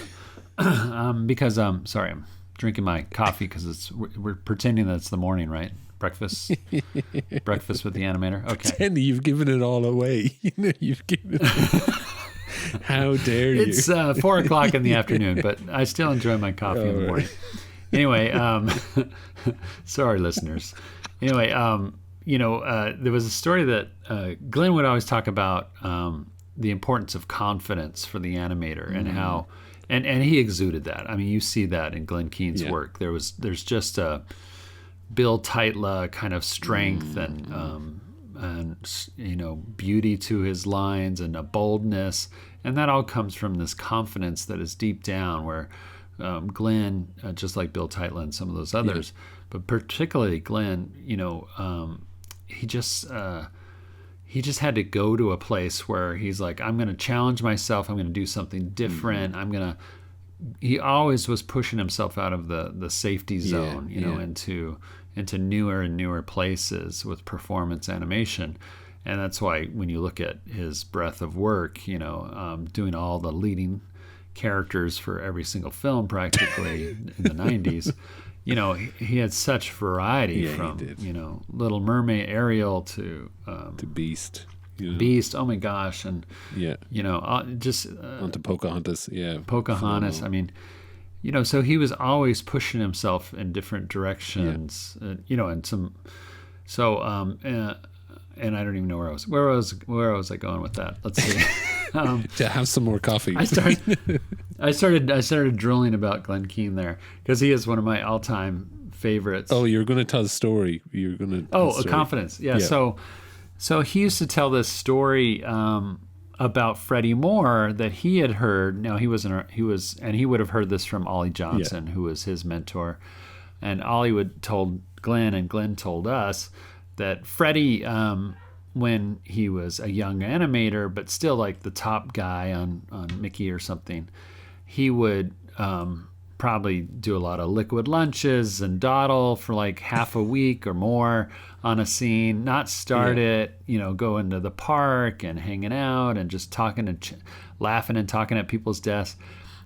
because sorry, I'm drinking my coffee because we're pretending that it's the morning, right? Breakfast with the animator. Okay, Pretend you've given it all away. You know, you've given it. How dare you? It's 4:00 in the afternoon, but I still enjoy my coffee in the morning. Anyway, sorry, listeners. Anyway, you know, there was a story that Glenn would always talk about the importance of confidence for the animator and how, and he exuded that. I mean, you see that in Glenn Keane's work. There's just a Bill Tightla kind of strength and you know, beauty to his lines and a boldness, and that all comes from this confidence that is deep down where Glenn, just like Bill Tightla and some of those others, but particularly Glenn, you know, he just had to go to a place where he's like, I'm going to challenge myself. I'm going to do something different. He always was pushing himself out of the safety zone, you know, into newer and newer places with performance animation. And that's why when you look at his breadth of work, you know, doing all the leading characters for every single film practically in the 90s, you know, he had such variety from, you know, Little Mermaid, Ariel to Beast. You know. Beast, oh my gosh, and you know, just onto Pocahontas, Pocahontas. I mean, you know, so he was always pushing himself in different directions, you know, and some, so and I don't even know where I was I going with that? Let's see. To have some more coffee. I started drooling about Glenn Keane there because he is one of my all-time favorites. Oh, you're going to tell the story. You're going to. Confidence. Yeah. So he used to tell this story about Freddie Moore that he had heard. Now he would have heard this from Ollie Johnson, who was his mentor, and Ollie told Glenn, and Glenn told us that Freddie, when he was a young animator, but still like the top guy on Mickey or something, he would probably do a lot of liquid lunches and dawdle for like half a week or more on a scene, not start it, you know, go into the park and hanging out and just talking and laughing and talking at people's desks.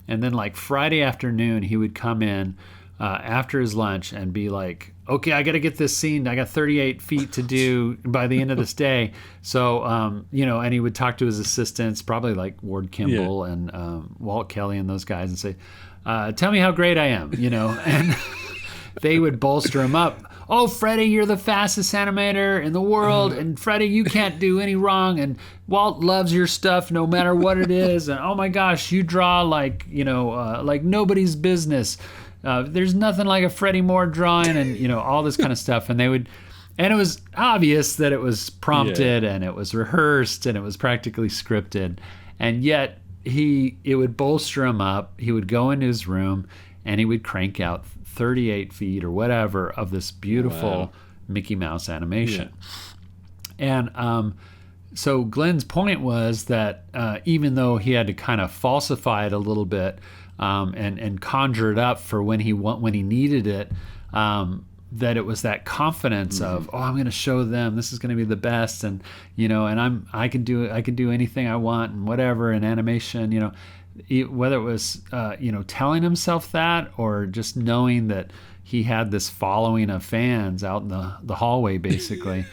And then like Friday afternoon, he would come in after his lunch and be like, okay, I got to get this scene. I got 38 feet to do by the end of this day. So, you know, and he would talk to his assistants, probably like Ward Kimball and Walt Kelly and those guys, and say, tell me how great I am, you know, and they would bolster him up. oh, Freddie, you're the fastest animator in the world, and Freddie, you can't do any wrong, and Walt loves your stuff no matter what it is, and oh my gosh, you draw like, like nobody's business. There's nothing like a Freddie Moore drawing, and all this kind of stuff. And it was obvious that it was prompted and it was rehearsed and it was practically scripted, and yet it would bolster him up. He would go into his room and he would crank out 38 feet or whatever of this beautiful Mickey Mouse animation. Yeah. And so Glenn's point was that even though he had to kind of falsify it a little bit and conjure it up for when he needed it, that it was that confidence of, oh, I'm going to show them this is going to be the best, and I can do anything I want and whatever in animation, whether it was telling himself that or just knowing that he had this following of fans out in the hallway basically.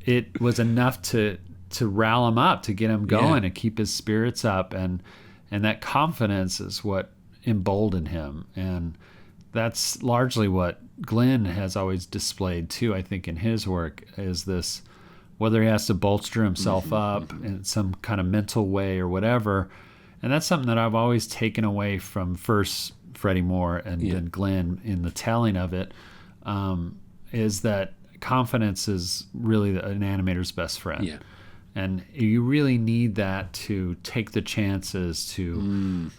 It was enough to rile him up, to get him going, and keep his spirits up, and that confidence is what emboldened him. And that's largely what Glenn has always displayed too, I think, in his work, is this, whether he has to bolster himself up in some kind of mental way or whatever. And that's something that I've always taken away from first Freddie Moore and then Glenn in the telling of it, is that confidence is really an animator's best friend. Yeah. And you really need that to take the chances to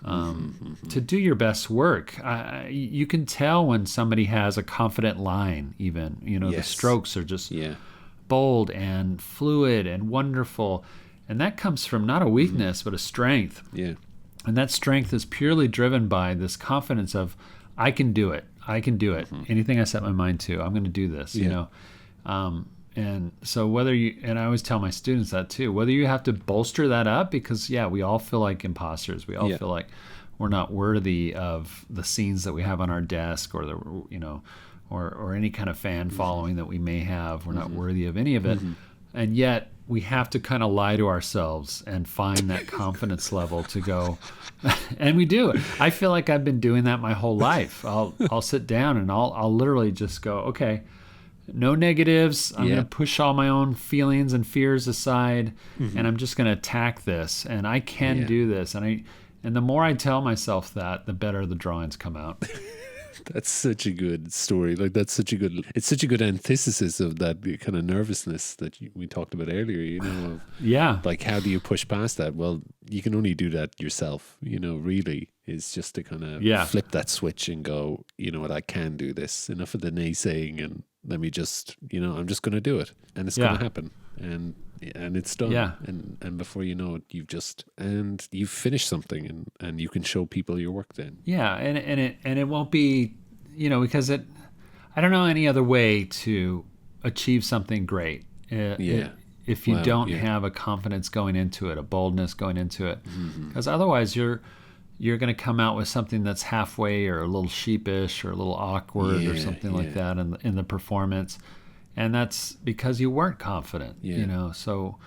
do your best work. You can tell when somebody has a confident line, even. The strokes are just bold and fluid and wonderful. And that comes from not a weakness, but a strength. Yeah. And that strength is purely driven by this confidence of, I can do it. I can do it. Anything I set my mind to, I'm going to do this, And so and I always tell my students that too, whether you have to bolster that up, because we all feel like imposters. We all feel like we're not worthy of the scenes that we have on our desk, or or any kind of fan following that we may have. We're not worthy of any of it. And yet we have to kind of lie to ourselves and find that confidence level to go. And we do it. I feel like I've been doing that my whole life. I'll sit down and I'll literally just go, okay, no negatives. I'm going to push all my own feelings and fears aside, and I'm just going to attack this. And I can do this. And the more I tell myself that, the better the drawings come out. That's such a good story. Like, it's such a good antithesis of that kind of nervousness that we talked about earlier, like, how do you push past that? Well, you can only do that yourself, really, is just to kind of flip that switch and go, you know what, I can do this. Enough of the naysaying, and let me just, I'm just going to do it, and it's going to happen. And it's done. Yeah. And before you know it, you've finished something, and you can show people your work then. Yeah. And it won't be, because I don't know any other way to achieve something great. If you don't have a confidence going into it, a boldness going into it, because otherwise you're going to come out with something that's halfway or a little sheepish or a little awkward or something like that in the performance. And that's because you weren't confident, So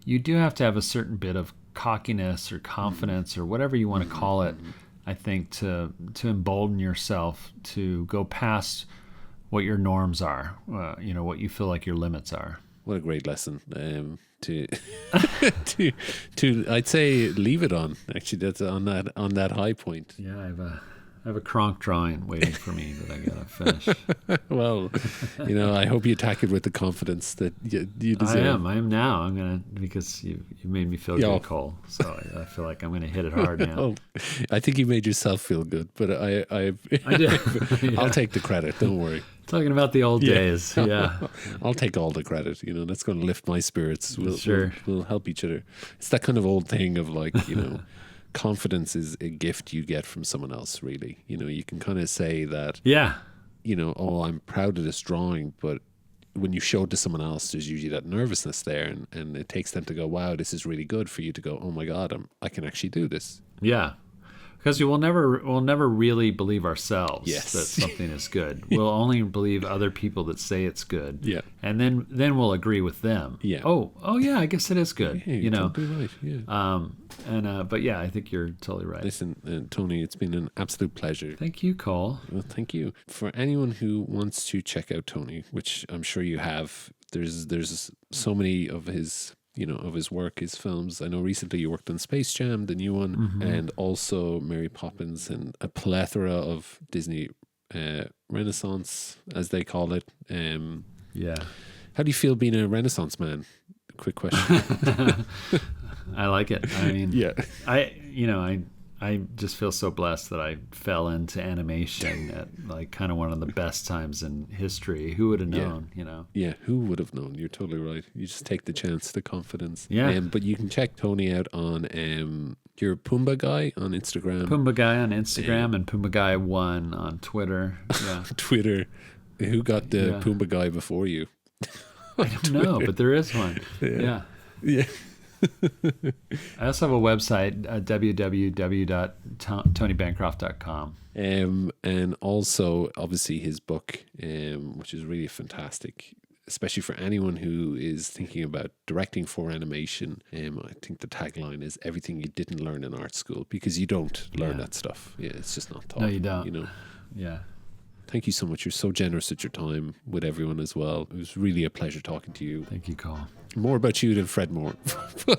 you do have to have a certain bit of cockiness or confidence or whatever you want to call it, I think, to embolden yourself to go past what your norms are, what you feel like your limits are. What a great lesson to I'd say leave it on. Actually, that's on that high point. Yeah, I have a Kronk drawing waiting for me that I gotta finish. Well, I hope you attack it with the confidence that you deserve. I am now. I'm gonna, because you made me feel good, Cole. So I feel like I'm gonna hit it hard now. Oh, I think you made yourself feel good, but I did. I'll take the credit. Don't worry. Talking about the old days, I'll take all the credit. That's going to lift my spirits. We'll help each other. It's that kind of old thing of like, confidence is a gift you get from someone else, really. You can kind of say that, oh, I'm proud of this drawing, but when you show it to someone else, there's usually that nervousness there, and it takes them to go, wow, this is really good, for you to go, oh my God, I can actually do this. Yeah. Because we'll never really believe ourselves Yes. that something is good. We'll only believe other people that say it's good. Yeah. And then we'll agree with them. Yeah. Oh yeah, I guess it is good. Yeah, you're totally right. Yeah. But yeah, I think you're totally right. Listen, Tony, it's been an absolute pleasure. Thank you, Cole. Well, thank you. For anyone who wants to check out Tony, which I'm sure you have, there's so many of his of his work, his films. I know recently you worked on Space Jam, the new one, and also Mary Poppins, and a plethora of Disney Renaissance, as they call it. Yeah. How do you feel being a Renaissance man? Quick question. I like it. I mean, Yeah. I just feel so blessed that I fell into animation at like kind of one of the best times in history. Who would have known, Yeah, who would have known? You're totally right. You just take the chance, the confidence. Yeah. But you can check Tony out on your Pumbaa Guy on Instagram. Pumbaa Guy on Instagram and Pumbaa Guy 1 on Twitter. Yeah. Twitter. Who got the Pumbaa Guy before you? I don't know, but there is one. Yeah. Yeah. I also have a website, www.tonybancroft.com. And also, obviously, his book, which is really fantastic, especially for anyone who is thinking about directing for animation. I think the tagline is everything you didn't learn in art school, because you don't learn that stuff. Yeah, it's just not taught. No, you don't. Yeah. Thank you so much. You're so generous with your time with everyone as well. It was really a pleasure talking to you. Thank you, Cole. More about you than Fred Moore. Yeah.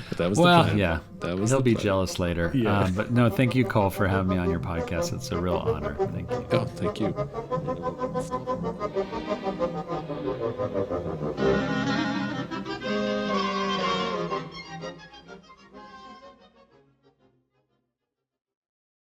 But that was the Well, plan. yeah. That was He'll the be plan. jealous later. Yeah. But no, thank you, Cole, for having me on your podcast. It's a real honor. Thank you. Oh, thank you.